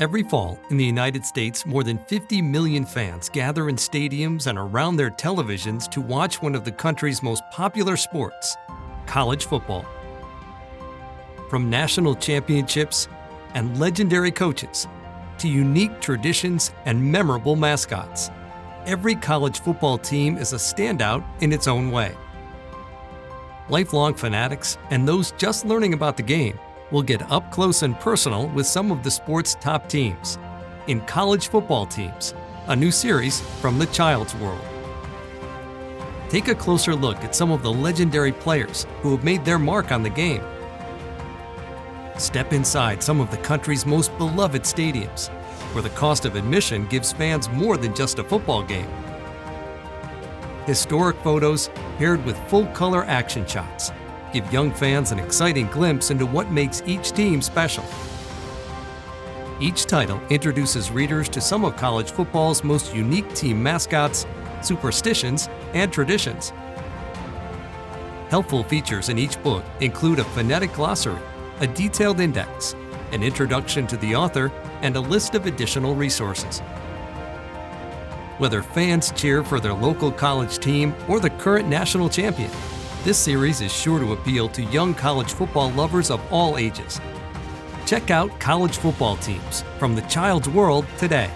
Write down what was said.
Every fall in the United States, more than 50 million fans gather in stadiums and around their televisions to watch one of the country's most popular sports, college football. From national championships and legendary coaches to unique traditions and memorable mascots, every college football team is a standout in its own way. Lifelong fanatics and those just learning about the game will get up close and personal with some of the sport's top teams in College Football Teams, a new series from the child's world. Take a closer look at some of the legendary players who have made their mark on the game. Step inside some of the country's most beloved stadiums, where the cost of admission gives fans more than just a football game. Historic photos paired with full-color action shots give young fans an exciting glimpse into what makes each team special. Each title introduces readers to some of college football's most unique team mascots, superstitions, and traditions. Helpful features in each book include a phonetic glossary, a detailed index, an introduction to the author, and a list of additional resources. Whether fans cheer for their local college team or the current national champion, this series is sure to appeal to young college football lovers of all ages. Check out College Football Teams from the child's world today.